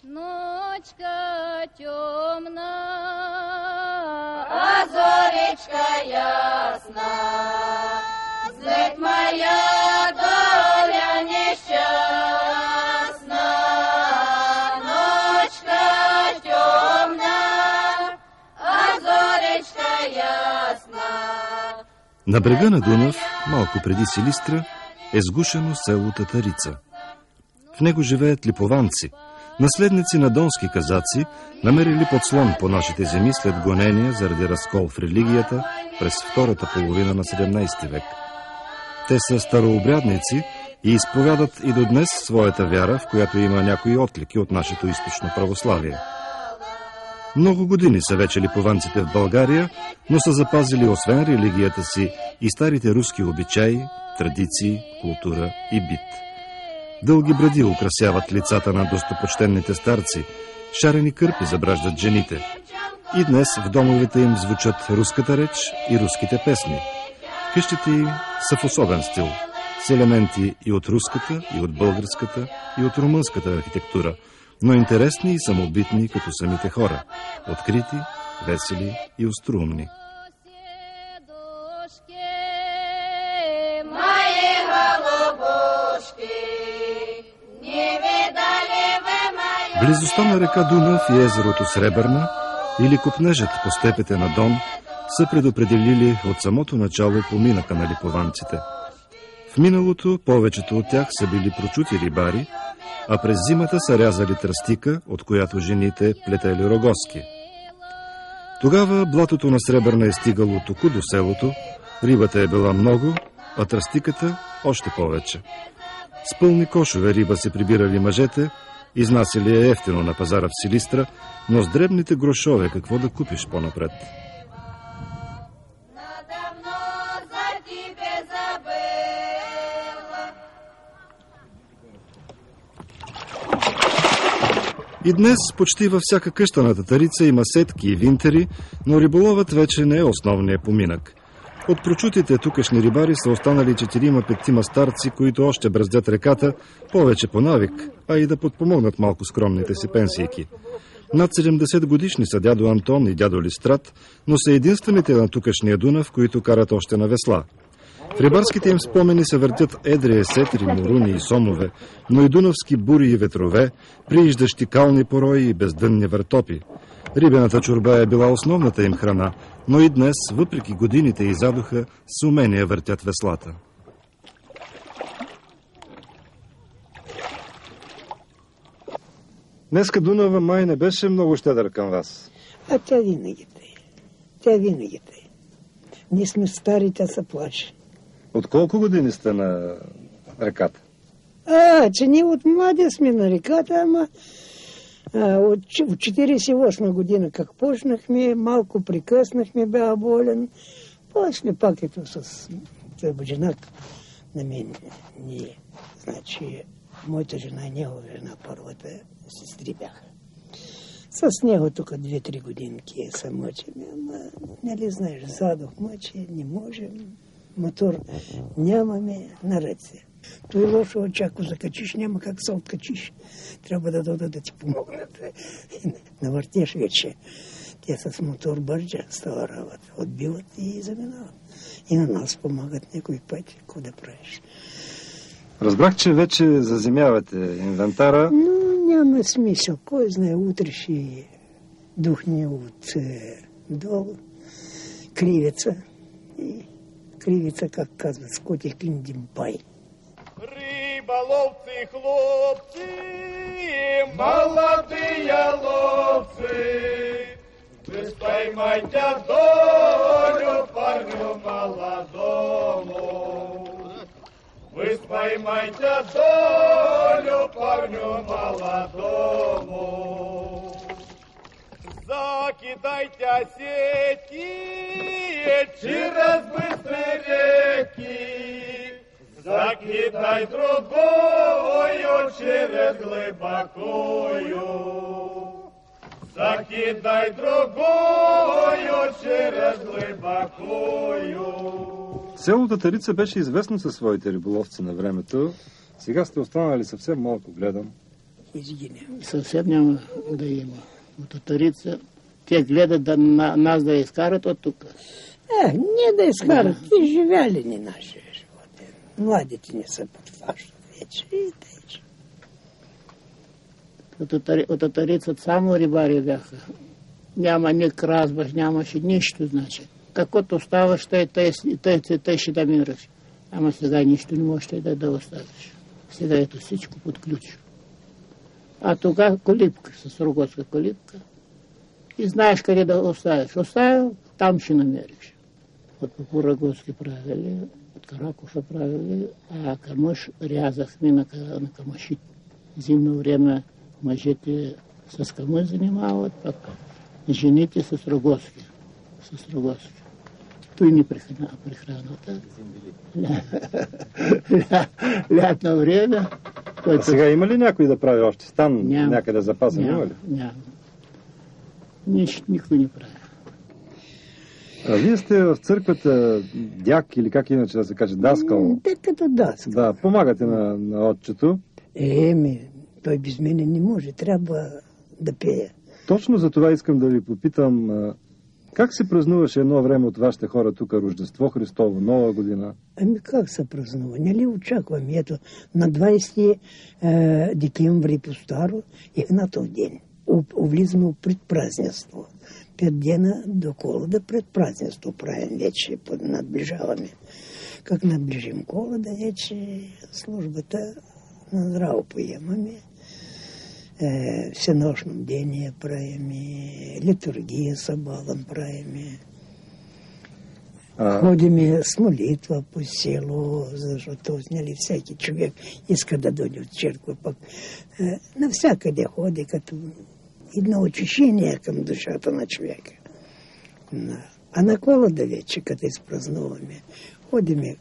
Ночка темна, а зоречка ясна, знать моя доля несчастна. Ночка темна, а зоречка ясна. На брега на Дунав, малко преди Силистра, е сгушено село Татарица. В него живеят липованци, наследници на донски казаци, намерили подслон по нашите земи след гонения заради разкол в религията през втората половина на 17 век. Те са старообрядници и изповядат и до днес своята вяра, в която има някои отлики от нашето източно православие. Много години са вече липованците в България, но са запазили освен религията си и старите руски обичаи, традиции, култура и бит. Дълги бради украсяват лицата на достопочтенните старци, шарени кърпи забраждат жените. И днес в домовете им звучат руската реч и руските песни. Къщите им са в особен стил, с елементи и от руската, и от българската, и от румънската архитектура, но интересни и самобитни като самите хора, открити, весели и остроумни. Близостта на река Дунав и езерото Сребърна или копнежът по степите на Дон са предопределили от самото начало поминъка на липованците. В миналото повечето от тях са били прочути рибари, а през зимата са рязали тръстика, от която жените плетели рогозки. Тогава блатото на Сребърна е стигало току до селото, рибата е била много, а тръстиката още повече. С пълни кошове риба се прибирали мъжете, изнасили е ефтино на пазара в Силистра, но с дребните грошове какво да купиш по-напред? И днес почти във всяка къща на Татарица има сетки и винтери, но риболовът вече не е основният поминък. От прочутите тукашни рибари са останали 4-5 старци, които още бръздят реката, повече по навик, а и да подпомогнат малко скромните си пенсийки. Над 70 годишни са дядо Антон и дядо Листрат, но са единствените на тукашния Дунав, които карат още на весла. В рибарските им спомени се въртят едри есетри, муруни и сомове, но и дунавски бури и ветрове, прииждащи кални порои и бездънни въртопи. Рибената чорба е била основната им храна, но и днес, въпреки годините и задуха, с умение въртят веслата. Днеска Дунава май не беше много щедър към вас. А тя винаги те. Тя винаги те. Ние сме стари, тя се плаши. От колко години сте на реката? Че ние от млади сме на реката, ама от 48 година как почнахме, малко прекъснахме, бях болен. После пак ето с жена на мен. Ние, значи, моята жена и негова жена, първата сестри бяха. С него тук 2-3 годинки се мъчим, ама, нали знаеш, задох мъчи, не можем, мотор нямаме, на ръце. Той лошо очако закачиш, няма как се откачиш. Трябва да дойдат да ти помогнат. Навъртеш вече. Те с мотор бърджа става работа. Отбиват и заминават. И на нас помагат някой път, какво да правиш. Разбрах, че вече заземявате инвентара. Но няма смисъл. Кой знае, утре ще духне от долу кривица. И кривица, как казват, скоти клиндимпай. Риболовцы, хлопцы, молодые ловцы, вы поймайте долю парню молодому. Вы поймайте долю парню молодому. Закидайте сети через быстрые реки. Закидай другую через глубокую. Закидай другую через глубокую. Село Татарица беше известно със своите риболовци на времето. Сега сте останали съвсем малко, гледам. изгине. Съвсем няма да има. От татарица, те гледат да нас да изкарат от тук. Не да изкарат, и живяли ни наши животи. Младите не са под фашта вече и тече. От татарицата само рибари бяха. Няма ни кразбаш, нямаше нищо, значи. Каквото оставаш, те ще да мираш. Ама сега нищо не можеш да оставиш. Сега ето всичко под ключ. А тогава колипка, с рогоцка колипка. И знаеш къде да оставиш. Оставил, там ще намериш. От Рогоцки правили, от Каракуша правили, а камъш рязахме на камъши. Зимно време мъжете с камъш занимават, пък жените с Рогоцки. С Рогоцки. Той ни прехраната. Лятно време. А сега има ли някой да прави още стан? Някъде запасен има ли? Няма. Никой не прави. А вие сте в църквата дяк или как иначе да се каже, даскал? Като даскал. Да, помагате на отчето. Той без мене не може, трябва да пее. Точно за това искам да ви попитам, как се празнуваше едно време от вашите хора тук Рождество Христово, Нова година? Как се празнува? Нали очакваме? Ето, на 20 декември по-старо е еднатов ден. Влизаме в предпразненство. 5 дена до Коледа предпразненство правим вече, надближаваме. Как наближим Коледа, вече службата на здраво поемаме. Всенощно бдение правиме, литургия събалом правиме. Ходиме с молитва по село, защото всеки човек иска да дойде от черква, пък навсякъде ходи като едно очищение към душата на човека. А на Коледа вече, като изпразнуваме, ходиме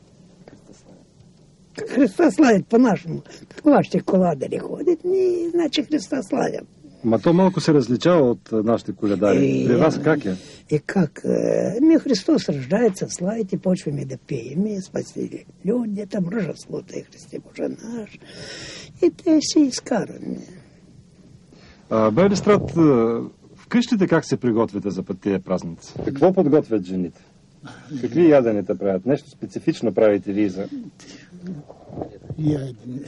Христа славят по-нашему. Как вашите коладари ходят, значи Христа славят. Ма то малко се различава от нашите коледари. При вас как е? Как? Христос рождается, славите, почваме да пеем, спасили люди, там Рождеството е Христе Боже наш. И те се изкараме. Белистрат, в къщите как се приготвяте за тия празници? Какво подготвят жените? Какви яденета правят? Нещо специфично правите ли за... Ядене.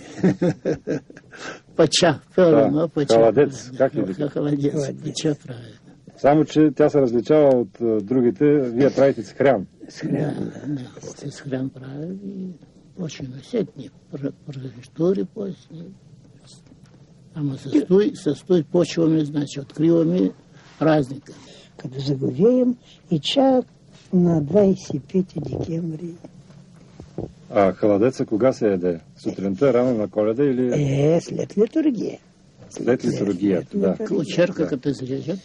Пача. Първо, пача. Халадец. Как ли бите? Халадец. Пача правят. Само, че тя се различава от другите. Вие правите с хран. С хран, да. С хран правят и почва на сетни. Прожектори почни. Ама със той почваме, значи откриваме празника. Като заговеем и чак на 25 декември. А халадеца кога се яде? Сутринта, рано на Коледа или... След литургия. След литургията, да. От черка, като изрежат.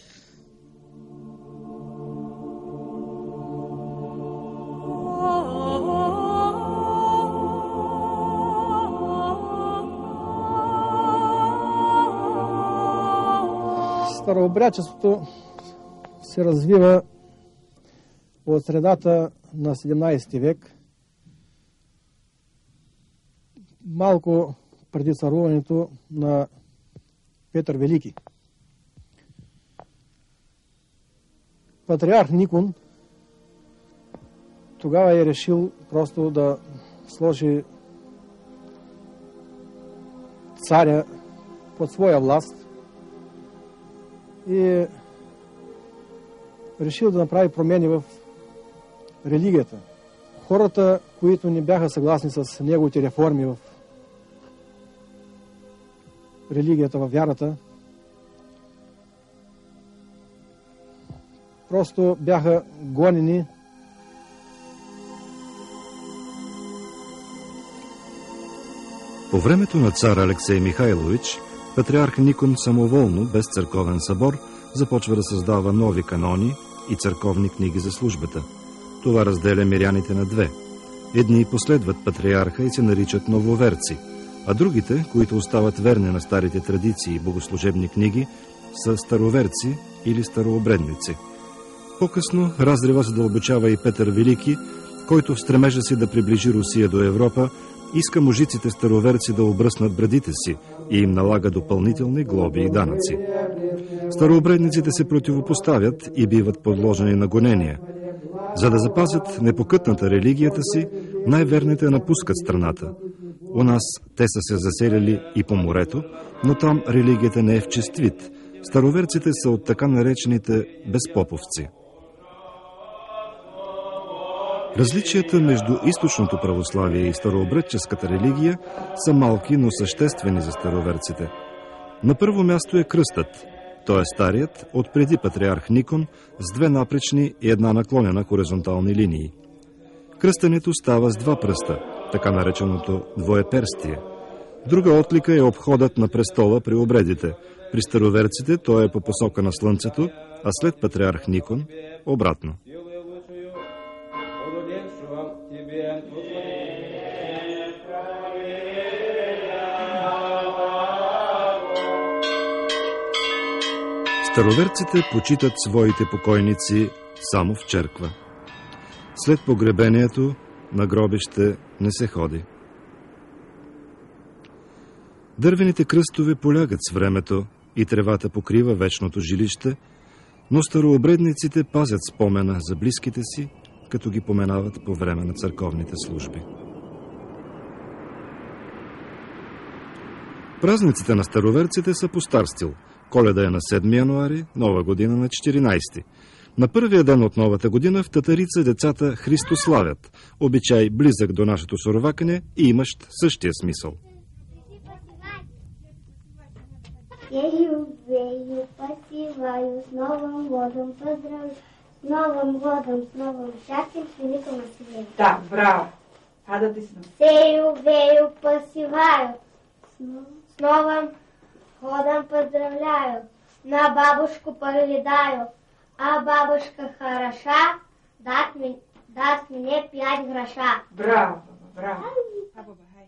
Старообрядчеството се развива от средата на 17 век, малко преди царуването на Петър Велики. Патриарх Никон тогава е решил просто да сложи царя под своя власт и решил да направи промени в религията. Хората, които не бяха съгласни с неговите реформи в религията, в вярата, просто бяха гонени. По времето на цар Алексей Михайлович, патриарх Никон самоволно, без църковен събор, започва да създава нови канони и църковни книги за службата. Това разделя миряните на две. Едни последват патриарха и се наричат нововерци, а другите, които остават верни на старите традиции и богослужебни книги, са староверци или старообредници. По-късно разрива се дълбочава и Петър Велики, който в стремежа си да приближи Русия до Европа, иска мужиците староверци да обръснат брадите си и им налага допълнителни глоби и данъци. Старообредниците се противопоставят и биват подложени на гонения. За да запазят непокътната религията си, най-верните напускат страната. У нас те са се заселили и по морето, но там религията не е в чист вид. Староверците са от така наречените безпоповци. Различията между източното православие и старообредческата религия са малки, но съществени за староверците. На първо място е кръстът. Той е старият от преди патриарх Никон с две напречни и една наклонена хоризонтални линии. Кръстенето става с два пръста, така нареченото двоеперстие. Друга отлика е обходът на престола при обредите. При староверците той е по посока на слънцето, а след патриарх Никон обратно. Староверците почитат своите покойници само в черква. След погребението на гробище не се ходи. Дървените кръстове полягат с времето и тревата покрива вечното жилище, но старообредниците пазят спомена за близките си, като ги поменават по време на църковните служби. Празниците на староверците са по стар стил. Коледа е на 7 януари, Нова година на 14. На първия ден от новата година в Татарица децата Христославят, обичай близък до нашето соровакане и имащ същия смисъл. Ею, вею, посеваю, с Новым годом поздравляю, с Новым годом, с новым счастьем, с великим населением. Да, браво. А да ти си. Сею, вею, посеваю, с Новым годом поздравляю, на бабушку поглядаю, а бабушка хороша, даст мне 5 гроша. Браво, браво. А, баба, хай.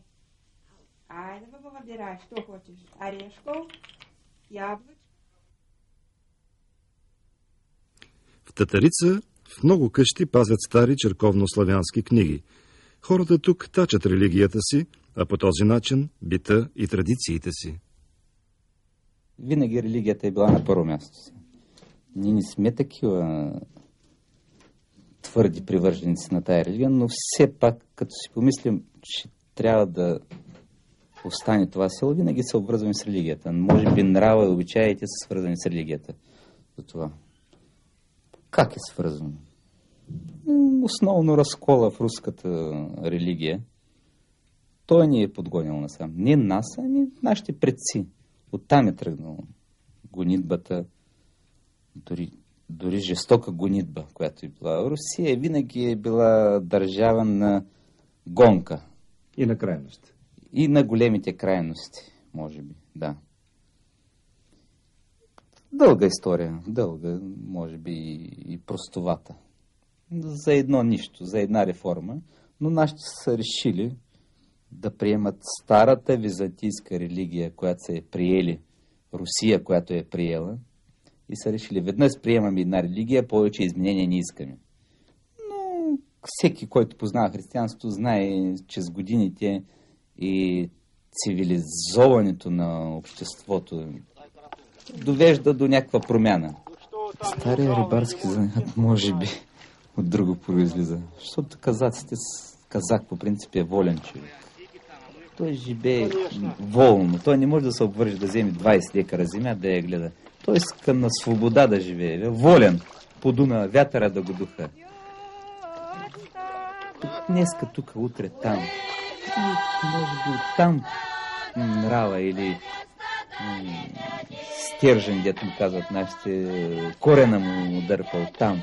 Айде, баба, выбирай, что хочешь. Орешков, яблочко. В Татарица в много къщи пазят стари черковнославянски книги. Хората тук тачат религията си, а по този начин бита и традициите си. Винаги религията е била на първо място си. Ние не сме такива твърди привърженици на тая религия, но все пак, като си помислим, че трябва да остане това село, винаги се обвързваме с религията. Може би нрава и обичаите са свързани с религията. За това. Как е свързано? Основно разкола в руската религия. Той ни е подгонил насам. Не нас, ами нашите предци. Оттам е тръгнало гонитбата, дори жестока гонитба, която е била. Русия винаги е била държава на гонка. И на крайности. И на големите крайности, може би, да. Дълга история, дълга, може би и простовата. За едно нищо, за една реформа, но нашите са решили да приемат старата византийска религия, която се е приели, Русия, която е приела, и са решили, веднъж приемаме една религия, повече изменения не искаме. Но всеки, който познава християнството, знае, че с годините и цивилизоването на обществото довежда до някаква промяна. Стария рибарски занят, може би, от друго произлиза. Защото казаците с казак по принцип е волен човек. Той живее волно. Той не може да се обвърже да вземе 20 декара земя да я гледа. Той иска на свобода да живее. Волен. Подуна вятъра да го духа. Днеска тук, утре там. И може би там нрава или стержен, дето му казват нашите, корена му дърпа от там.